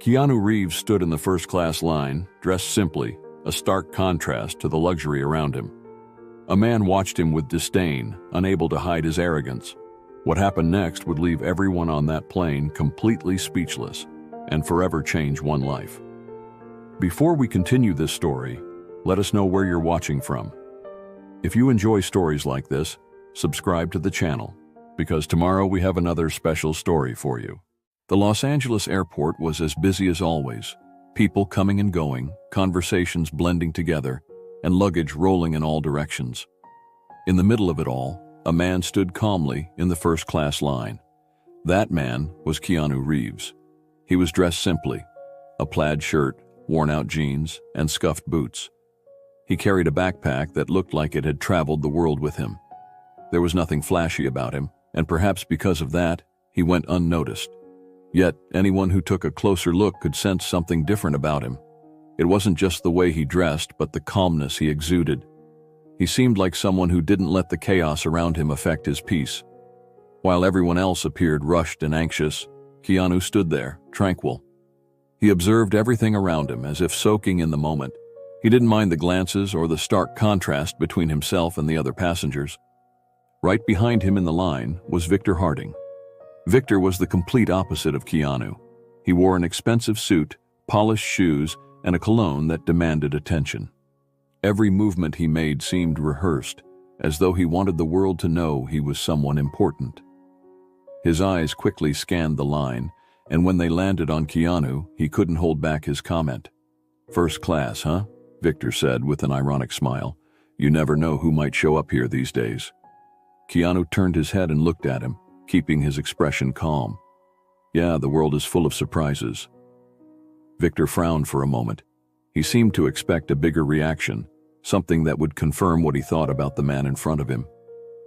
Keanu Reeves stood in the first-class line, dressed simply, a stark contrast to the luxury around him. A man watched him with disdain, unable to hide his arrogance. What happened next would leave everyone on that plane completely speechless and forever change one life. Before we continue this story, let us know where you're watching from. If you enjoy stories like this, subscribe to the channel, because tomorrow we have another special story for you. The Los Angeles airport was as busy as always, people coming and going, conversations blending together, and luggage rolling in all directions. In the middle of it all, a man stood calmly in the first-class line. That man was Keanu Reeves. He was dressed simply, a plaid shirt, worn-out jeans, and scuffed boots. He carried a backpack that looked like it had traveled the world with him. There was nothing flashy about him, and perhaps because of that, he went unnoticed. Yet, anyone who took a closer look could sense something different about him. It wasn't just the way he dressed, but the calmness he exuded. He seemed like someone who didn't let the chaos around him affect his peace. While everyone else appeared rushed and anxious, Keanu stood there, tranquil. He observed everything around him as if soaking in the moment. He didn't mind the glances or the stark contrast between himself and the other passengers. Right behind him in the line was Victor Harding. Victor was the complete opposite of Keanu. He wore an expensive suit, polished shoes, and a cologne that demanded attention. Every movement he made seemed rehearsed, as though he wanted the world to know he was someone important. His eyes quickly scanned the line, and when they landed on Keanu, he couldn't hold back his comment. "First class, huh?" Victor said with an ironic smile. "You never know who might show up here these days." Keanu turned his head and looked at him, keeping his expression calm. "Yeah, the world is full of surprises." Victor frowned for a moment. He seemed to expect a bigger reaction, something that would confirm what he thought about the man in front of him.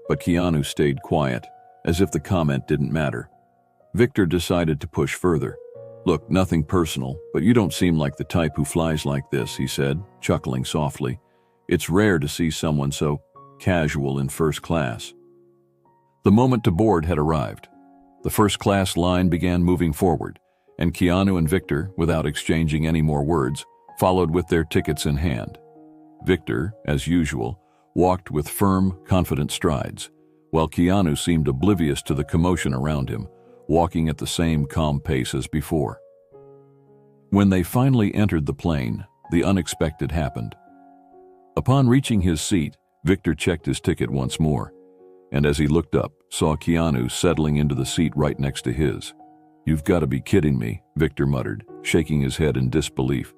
But Keanu stayed quiet, as if the comment didn't matter. Victor decided to push further. "Look, nothing personal, but you don't seem like the type who flies like this," he said, chuckling softly. "It's rare to see someone so casual in first class." The moment to board had arrived. The first-class line began moving forward, and Keanu and Victor, without exchanging any more words, followed with their tickets in hand. Victor, as usual, walked with firm, confident strides, while Keanu seemed oblivious to the commotion around him, walking at the same calm pace as before. When they finally entered the plane, the unexpected happened. Upon reaching his seat, Victor checked his ticket once more, and as he looked up, saw Keanu settling into the seat right next to his. "You've got to be kidding me," Victor muttered, shaking his head in disbelief.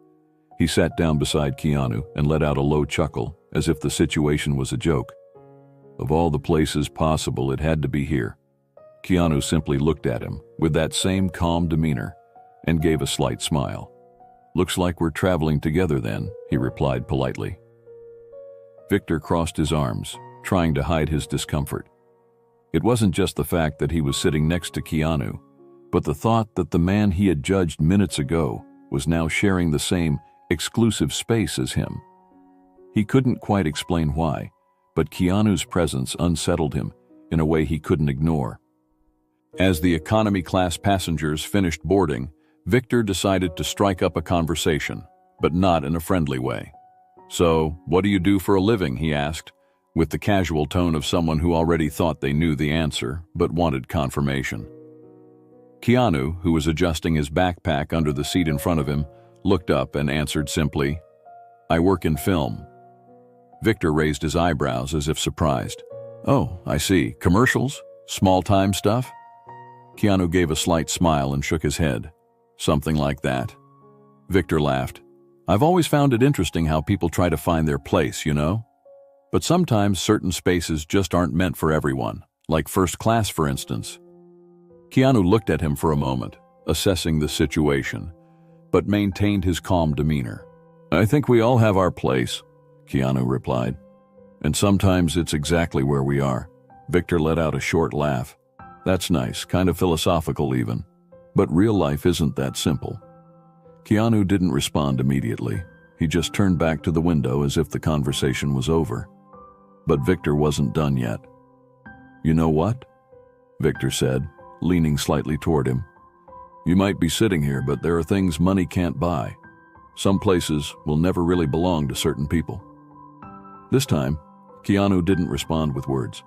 He sat down beside Keanu and let out a low chuckle, as if the situation was a joke. Of all the places possible, it had to be here. Keanu simply looked at him with that same calm demeanor and gave a slight smile. "Looks like we're traveling together then," he replied politely. Victor crossed his arms, trying to hide his discomfort. It wasn't just the fact that he was sitting next to Keanu, but the thought that the man he had judged minutes ago was now sharing the same exclusive space as him. He couldn't quite explain why, but Keanu's presence unsettled him in a way he couldn't ignore. As the economy class passengers finished boarding, Victor decided to strike up a conversation, but not in a friendly way. "So, what do you do for a living?" he asked, with the casual tone of someone who already thought they knew the answer, but wanted confirmation. Keanu, who was adjusting his backpack under the seat in front of him, looked up and answered simply, "I work in film." Victor raised his eyebrows as if surprised. "Oh, I see. Commercials? Small-time stuff?" Keanu gave a slight smile and shook his head. "Something like that." Victor laughed. "I've always found it interesting how people try to find their place, you know? But sometimes certain spaces just aren't meant for everyone, like first class, for instance." Keanu looked at him for a moment, assessing the situation, but maintained his calm demeanor. "I think we all have our place," Keanu replied. "And sometimes it's exactly where we are." Victor let out a short laugh. "That's nice, kind of philosophical even. But real life isn't that simple." Keanu didn't respond immediately. He just turned back to the window as if the conversation was over. But Victor wasn't done yet. "You know what?" Victor said, leaning slightly toward him. You might be sitting here, but there are things money can't buy. Some places will never really belong to certain people." This time, Keanu didn't respond with words.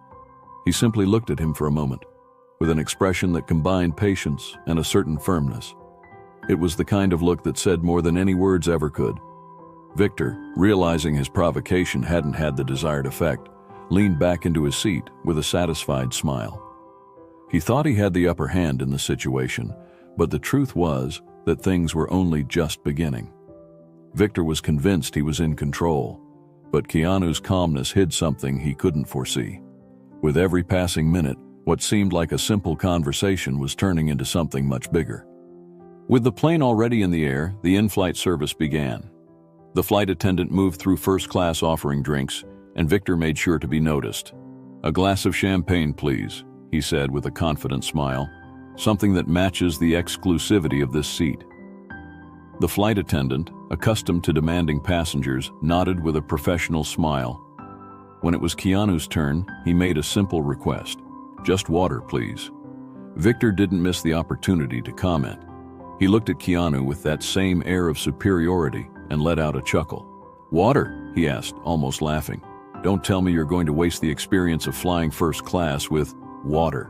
He simply looked at him for a moment, with an expression that combined patience and a certain firmness. It was the kind of look that said more than any words ever could. Victor, realizing his provocation hadn't had the desired effect, leaned back into his seat with a satisfied smile. He thought he had the upper hand in the situation, but the truth was that things were only just beginning. Victor was convinced he was in control, but Keanu's calmness hid something he couldn't foresee. With every passing minute, what seemed like a simple conversation was turning into something much bigger. With the plane already in the air, the in-flight service began. The flight attendant moved through first class offering drinks, and Victor made sure to be noticed. "A glass of champagne, please," he said with a confident smile, "something that matches the exclusivity of this seat." The flight attendant, accustomed to demanding passengers, nodded with a professional smile. When it was Keanu's turn, he made a simple request. "Just water, please." Victor didn't miss the opportunity to comment. He looked at Keanu with that same air of superiority and let out a chuckle. "Water?" he asked, almost laughing. "Don't tell me you're going to waste the experience of flying first class with water."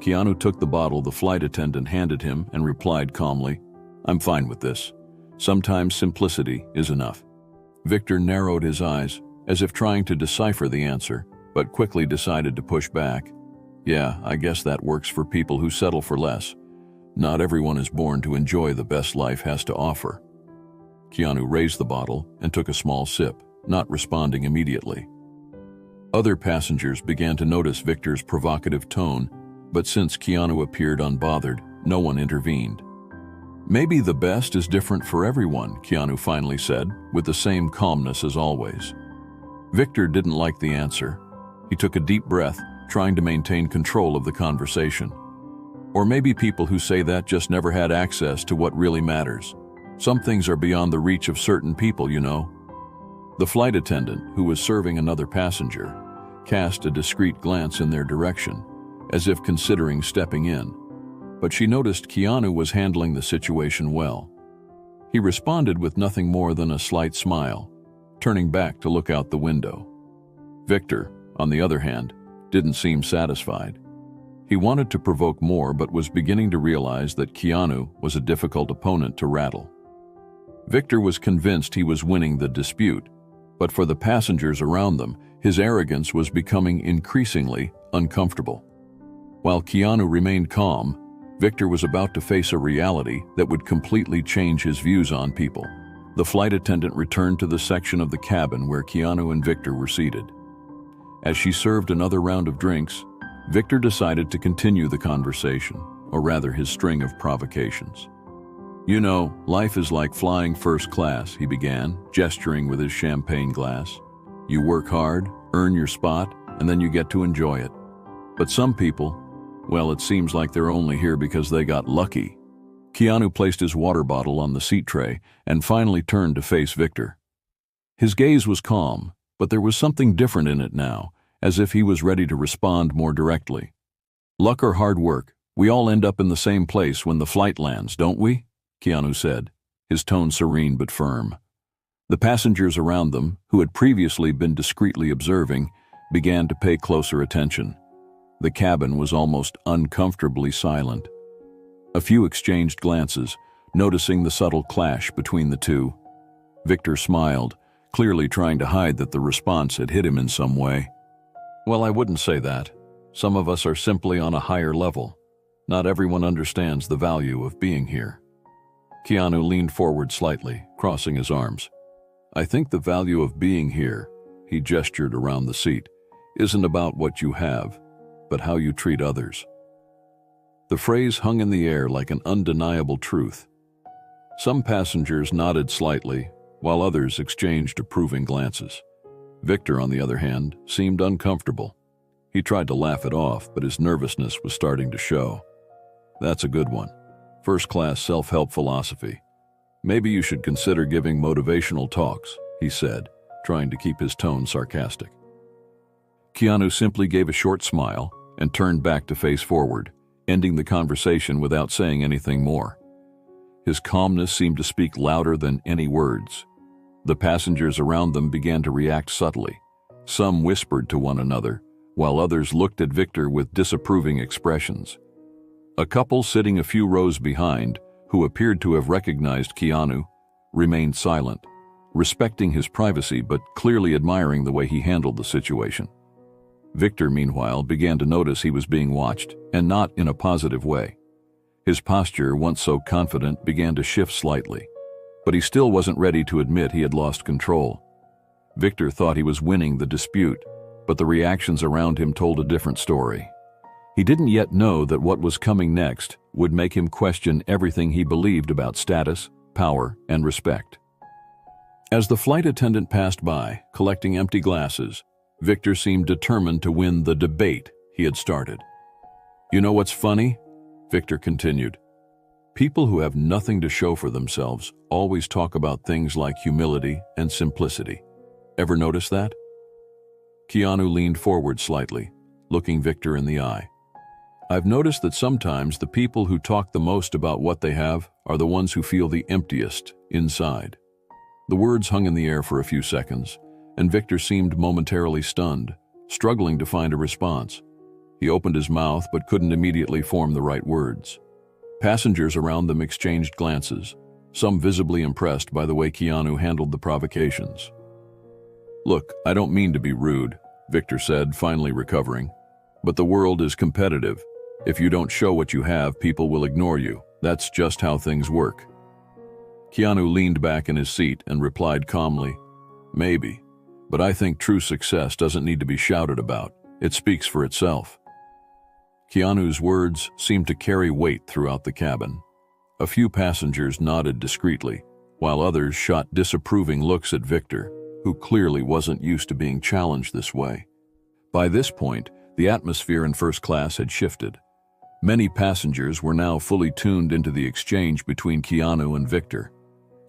Keanu took the bottle the flight attendant handed him and replied calmly, "I'm fine with this. Sometimes simplicity is enough." Victor narrowed his eyes, as if trying to decipher the answer, but quickly decided to push back. "Yeah, I guess that works for people who settle for less. Not everyone is born to enjoy the best life has to offer." Keanu raised the bottle and took a small sip, not responding immediately. Other passengers began to notice Victor's provocative tone, but since Keanu appeared unbothered, no one intervened. "Maybe the best is different for everyone," Keanu finally said, with the same calmness as always. Victor didn't like the answer. He took a deep breath, trying to maintain control of the conversation. "Or maybe people who say that just never had access to what really matters. Some things are beyond the reach of certain people, you know." The flight attendant, who was serving another passenger, cast a discreet glance in their direction, as if considering stepping in. But she noticed Keanu was handling the situation well. He responded with nothing more than a slight smile, turning back to look out the window. Victor, on the other hand, didn't seem satisfied. He wanted to provoke more, but was beginning to realize that Keanu was a difficult opponent to rattle. Victor was convinced he was winning the dispute, but for the passengers around them, his arrogance was becoming increasingly uncomfortable. While Keanu remained calm, Victor was about to face a reality that would completely change his views on people. The flight attendant returned to the section of the cabin where Keanu and Victor were seated. As she served another round of drinks, Victor decided to continue the conversation, or rather his string of provocations. "You know, life is like flying first class," he began, gesturing with his champagne glass. "You work hard, earn your spot, and then you get to enjoy it. But some people, well, it seems like they're only here because they got lucky." Keanu placed his water bottle on the seat tray and finally turned to face Victor. His gaze was calm, but there was something different in it now, as if he was ready to respond more directly. "Luck or hard work, we all end up in the same place when the flight lands, don't we?" Keanu said, his tone serene but firm. The passengers around them, who had previously been discreetly observing, began to pay closer attention. The cabin was almost uncomfortably silent. A few exchanged glances, noticing the subtle clash between the two. Victor smiled, clearly trying to hide that the response had hit him in some way. "Well, I wouldn't say that. Some of us are simply on a higher level. Not everyone understands the value of being here." Keanu leaned forward slightly, crossing his arms. "I think the value of being here," he gestured around the seat, "isn't about what you have, but how you treat others." The phrase hung in the air like an undeniable truth. Some passengers nodded slightly, while others exchanged approving glances. Victor, on the other hand, seemed uncomfortable. He tried to laugh it off, but his nervousness was starting to show. "That's a good one. First-class self-help philosophy. Maybe you should consider giving motivational talks," he said, trying to keep his tone sarcastic. Keanu simply gave a short smile and turned back to face forward, ending the conversation without saying anything more. His calmness seemed to speak louder than any words. The passengers around them began to react subtly. Some whispered to one another, while others looked at Victor with disapproving expressions. A couple sitting a few rows behind, who appeared to have recognized Keanu, remained silent, respecting his privacy but clearly admiring the way he handled the situation. Victor, meanwhile, began to notice he was being watched, and not in a positive way. His posture, once so confident, began to shift slightly, but he still wasn't ready to admit he had lost control. Victor thought he was winning the dispute, but the reactions around him told a different story. He didn't yet know that what was coming next would make him question everything he believed about status, power, and respect. As the flight attendant passed by, collecting empty glasses, Victor seemed determined to win the debate he had started. "You know what's funny?" Victor continued. "People who have nothing to show for themselves always talk about things like humility and simplicity. Ever notice that?" Keanu leaned forward slightly, looking Victor in the eye. "I've noticed that sometimes the people who talk the most about what they have are the ones who feel the emptiest inside." The words hung in the air for a few seconds, and Victor seemed momentarily stunned, struggling to find a response. He opened his mouth but couldn't immediately form the right words. Passengers around them exchanged glances, some visibly impressed by the way Keanu handled the provocations. "Look, I don't mean to be rude," Victor said, finally recovering, "but the world is competitive. If you don't show what you have, people will ignore you. That's just how things work." Keanu leaned back in his seat and replied calmly, "Maybe, but I think true success doesn't need to be shouted about. It speaks for itself." Keanu's words seemed to carry weight throughout the cabin. A few passengers nodded discreetly, while others shot disapproving looks at Victor, who clearly wasn't used to being challenged this way. By this point, the atmosphere in first class had shifted. Many passengers were now fully tuned into the exchange between Keanu and Victor.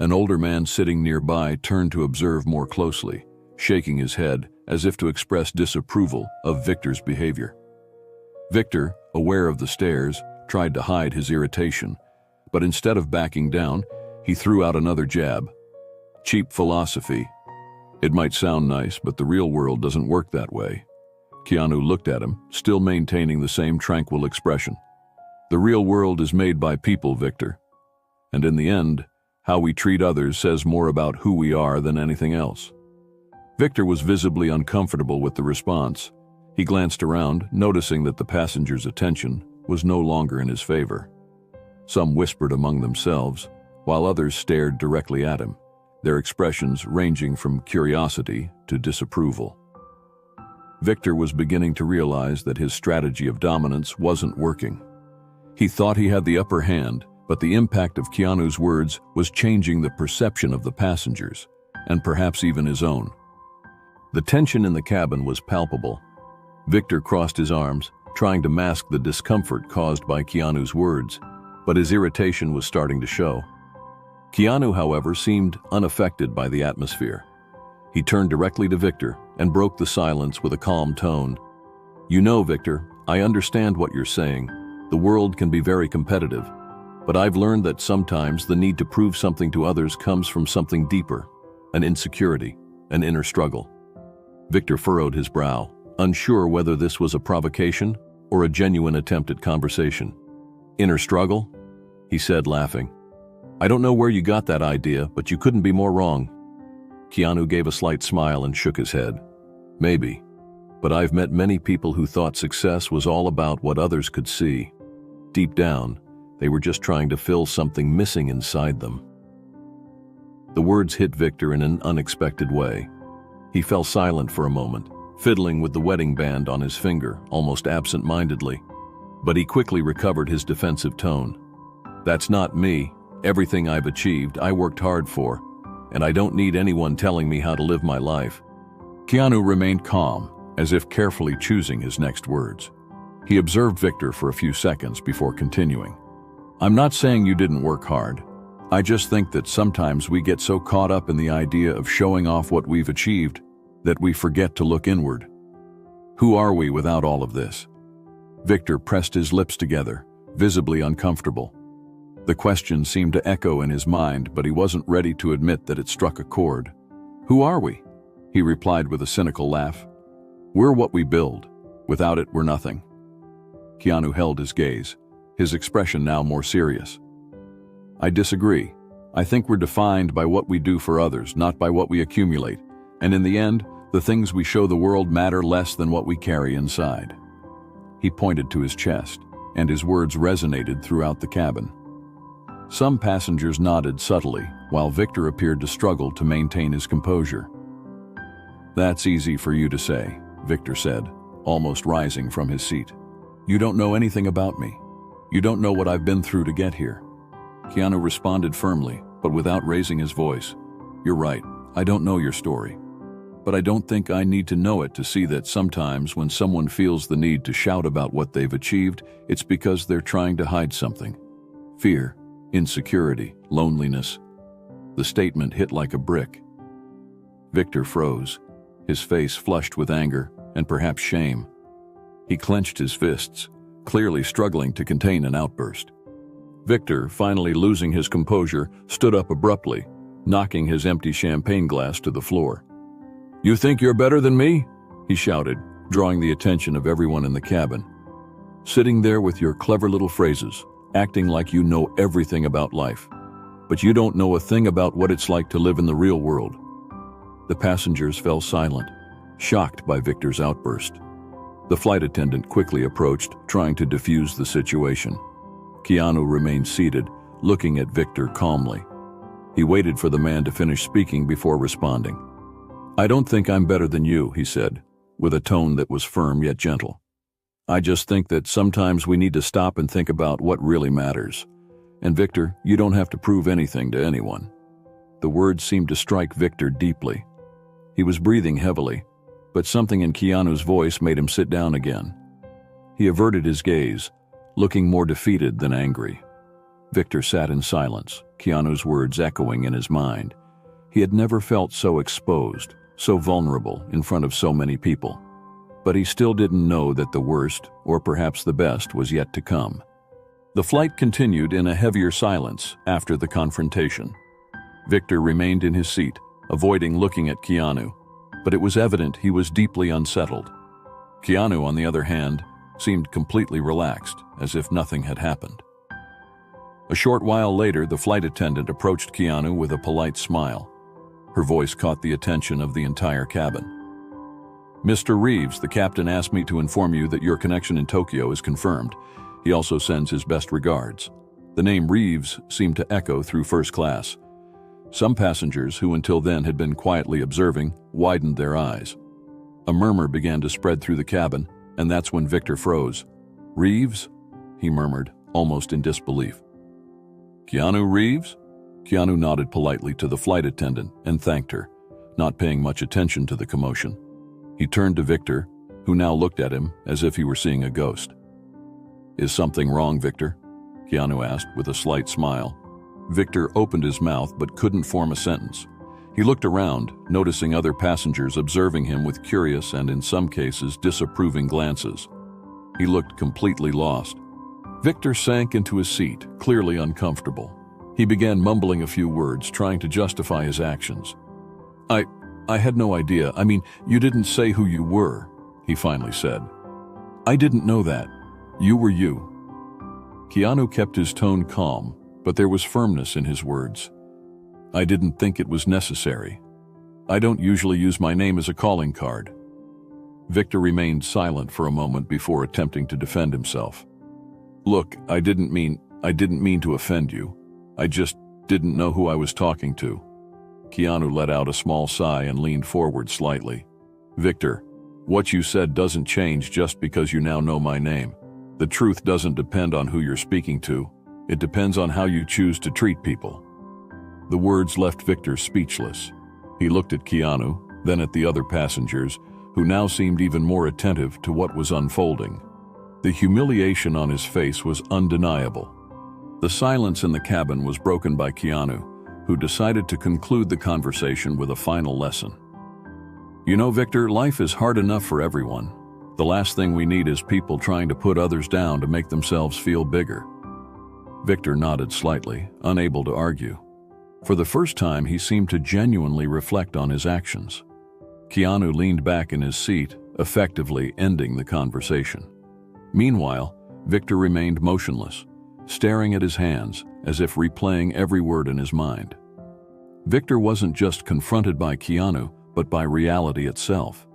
An older man sitting nearby turned to observe more closely, shaking his head as if to express disapproval of Victor's behavior. Victor, aware of the stares, tried to hide his irritation, but instead of backing down, he threw out another jab. "Cheap philosophy. It might sound nice, but the real world doesn't work that way." Keanu looked at him, still maintaining the same tranquil expression. "The real world is made by people, Victor. And in the end, how we treat others says more about who we are than anything else." Victor was visibly uncomfortable with the response. He glanced around, noticing that the passengers' attention was no longer in his favor. Some whispered among themselves, while others stared directly at him, their expressions ranging from curiosity to disapproval. Victor was beginning to realize that his strategy of dominance wasn't working. He thought he had the upper hand, but the impact of Keanu's words was changing the perception of the passengers, and perhaps even his own. The tension in the cabin was palpable. Victor crossed his arms, trying to mask the discomfort caused by Keanu's words, but his irritation was starting to show. Keanu, however, seemed unaffected by the atmosphere. He turned directly to Victor and broke the silence with a calm tone. "You know, Victor, I understand what you're saying. The world can be very competitive, but I've learned that sometimes the need to prove something to others comes from something deeper, an insecurity, an inner struggle." Victor furrowed his brow, unsure whether this was a provocation or a genuine attempt at conversation. "Inner struggle?" he said, laughing. "I don't know where you got that idea, but you couldn't be more wrong." Keanu gave a slight smile and shook his head. "Maybe, but I've met many people who thought success was all about what others could see. Deep down, they were just trying to fill something missing inside them." The words hit Victor in an unexpected way. He fell silent for a moment, fiddling with the wedding band on his finger, almost absent-mindedly. But he quickly recovered his defensive tone. "That's not me. Everything I've achieved, I worked hard for, and I don't need anyone telling me how to live my life." Keanu remained calm, as if carefully choosing his next words. He observed Victor for a few seconds before continuing. "I'm not saying you didn't work hard. I just think that sometimes we get so caught up in the idea of showing off what we've achieved that we forget to look inward. Who are we without all of this?" Victor pressed his lips together, visibly uncomfortable. The question seemed to echo in his mind, but he wasn't ready to admit that it struck a chord. "Who are we?" he replied with a cynical laugh. "We're what we build. Without it, we're nothing." Keanu held his gaze, his expression now more serious. "I disagree. I think we're defined by what we do for others, not by what we accumulate. And in the end, the things we show the world matter less than what we carry inside." He pointed to his chest, and his words resonated throughout the cabin. Some passengers nodded subtly, while Victor appeared to struggle to maintain his composure. "That's easy for you to say," Victor said, almost rising from his seat. "You don't know anything about me. You don't know what I've been through to get here." Keanu responded firmly, but without raising his voice. "You're right, I don't know your story. But I don't think I need to know it to see that sometimes when someone feels the need to shout about what they've achieved, it's because they're trying to hide something. Fear, insecurity, loneliness." The statement hit like a brick. Victor froze, his face flushed with anger and perhaps shame. He clenched his fists, clearly struggling to contain an outburst. Victor, finally losing his composure, stood up abruptly, knocking his empty champagne glass to the floor. "You think you're better than me?" he shouted, drawing the attention of everyone in the cabin. "Sitting there with your clever little phrases, acting like you know everything about life. But you don't know a thing about what it's like to live in the real world." The passengers fell silent, shocked by Victor's outburst. The flight attendant quickly approached, trying to defuse the situation. Keanu remained seated, looking at Victor calmly. He waited for the man to finish speaking before responding. "I don't think I'm better than you," he said, with a tone that was firm yet gentle. "I just think that sometimes we need to stop and think about what really matters. And Victor, you don't have to prove anything to anyone." The words seemed to strike Victor deeply. He was breathing heavily, but something in Keanu's voice made him sit down again. He averted his gaze, looking more defeated than angry. Victor sat in silence, Keanu's words echoing in his mind. He had never felt so exposed, so vulnerable in front of so many people. But he still didn't know that the worst, or perhaps the best, was yet to come. The flight continued in a heavier silence after the confrontation. Victor remained in his seat, avoiding looking at Keanu, but it was evident he was deeply unsettled. Keanu, on the other hand, seemed completely relaxed, as if nothing had happened. A short while later, the flight attendant approached Keanu with a polite smile. Her voice caught the attention of the entire cabin. "Mr. Reeves, the captain asked me to inform you that your connection in Tokyo is confirmed. He also sends his best regards." The name Reeves seemed to echo through first class. Some passengers, who until then had been quietly observing, widened their eyes. A murmur began to spread through the cabin, and that's when Victor froze. "Reeves?" he murmured, almost in disbelief. "Keanu Reeves?" Keanu nodded politely to the flight attendant and thanked her, not paying much attention to the commotion. He turned to Victor, who now looked at him as if he were seeing a ghost. "Is something wrong, Victor?" Keanu asked with a slight smile. Victor opened his mouth but couldn't form a sentence. He looked around, noticing other passengers observing him with curious and, in some cases, disapproving glances. He looked completely lost. Victor sank into his seat, clearly uncomfortable. He began mumbling a few words, trying to justify his actions. I had no idea. I mean, you didn't say who you were," he finally said. "I didn't know that. You were you." Keanu kept his tone calm, but there was firmness in his words. "I didn't think it was necessary. I don't usually use my name as a calling card." Victor remained silent for a moment before attempting to defend himself. "Look, I didn't mean to offend you. I just didn't know who I was talking to." Keanu let out a small sigh and leaned forward slightly. "Victor, what you said doesn't change just because you now know my name. The truth doesn't depend on who you're speaking to. It depends on how you choose to treat people." The words left Victor speechless. He looked at Keanu, then at the other passengers, who now seemed even more attentive to what was unfolding. The humiliation on his face was undeniable. The silence in the cabin was broken by Keanu, who decided to conclude the conversation with a final lesson. "You know, Victor, life is hard enough for everyone. The last thing we need is people trying to put others down to make themselves feel bigger." Victor nodded slightly, unable to argue. For the first time, he seemed to genuinely reflect on his actions. Keanu leaned back in his seat, effectively ending the conversation. Meanwhile, Victor remained motionless, staring at his hands as if replaying every word in his mind. Victor wasn't just confronted by Keanu, but by reality itself.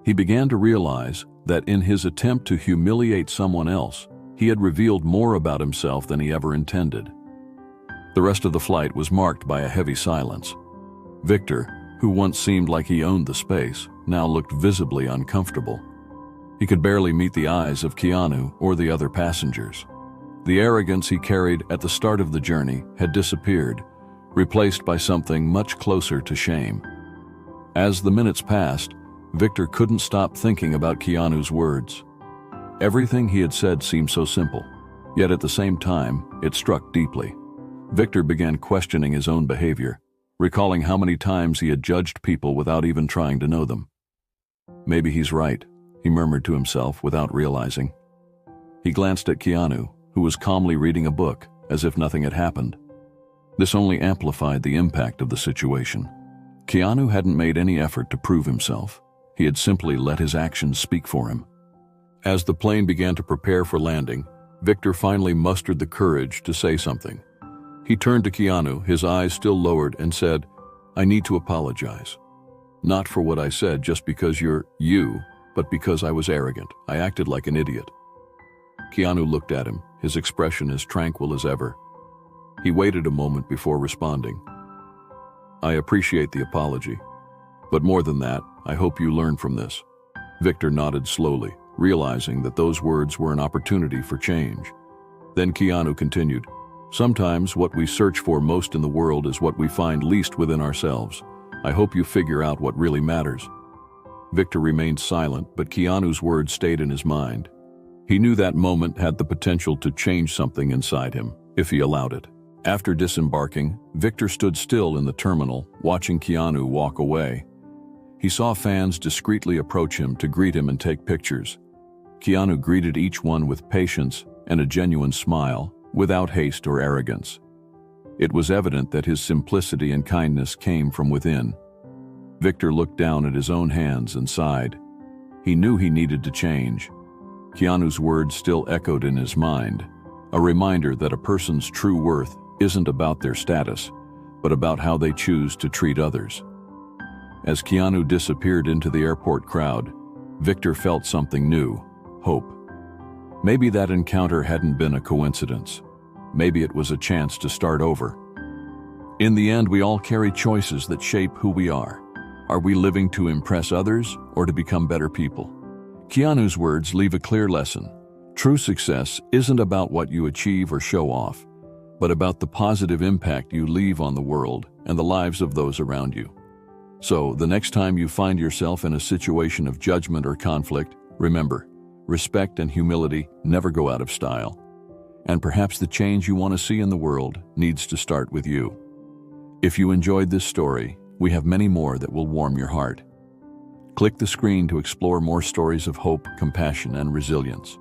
He began to realize that in his attempt to humiliate someone else, he had revealed more about himself than he ever intended. The rest of the flight was marked by a heavy silence. Victor, who once seemed like he owned the space, now looked visibly uncomfortable. He could barely meet the eyes of Keanu or the other passengers. The arrogance he carried at the start of the journey had disappeared, replaced by something much closer to shame. As the minutes passed, Victor couldn't stop thinking about Keanu's words. Everything he had said seemed so simple, yet at the same time, it struck deeply. Victor began questioning his own behavior, recalling how many times he had judged people without even trying to know them. Maybe he's right, he murmured to himself without realizing. He glanced at Keanu, who was calmly reading a book, as if nothing had happened. This only amplified the impact of the situation. Keanu hadn't made any effort to prove himself. He had simply let his actions speak for him. As the plane began to prepare for landing, Victor finally mustered the courage to say something. He turned to Keanu, his eyes still lowered, and said, "I need to apologize. Not for what I said just because you're you, but because I was arrogant. I acted like an idiot." Keanu looked at him, his expression as tranquil as ever. He waited a moment before responding. "I appreciate the apology. But more than that, I hope you learn from this." Victor nodded slowly, realizing that those words were an opportunity for change. Then Keanu continued, "Sometimes what we search for most in the world is what we find least within ourselves. I hope you figure out what really matters." Victor remained silent, but Keanu's words stayed in his mind. He knew that moment had the potential to change something inside him, if he allowed it. After disembarking, Victor stood still in the terminal, watching Keanu walk away. He saw fans discreetly approach him to greet him and take pictures. Keanu greeted each one with patience and a genuine smile, without haste or arrogance. It was evident that his simplicity and kindness came from within. Victor looked down at his own hands and sighed. He knew he needed to change. Keanu's words still echoed in his mind, a reminder that a person's true worth isn't about their status, but about how they choose to treat others. As Keanu disappeared into the airport crowd, Victor felt something new, hope. Maybe that encounter hadn't been a coincidence. Maybe it was a chance to start over. In the end, we all carry choices that shape who we are. Are we living to impress others or to become better people? Keanu's words leave a clear lesson. True success isn't about what you achieve or show off, but about the positive impact you leave on the world and the lives of those around you. So, the next time you find yourself in a situation of judgment or conflict, remember, respect and humility never go out of style. And perhaps the change you want to see in the world needs to start with you. If you enjoyed this story, we have many more that will warm your heart. Click the screen to explore more stories of hope, compassion, and resilience.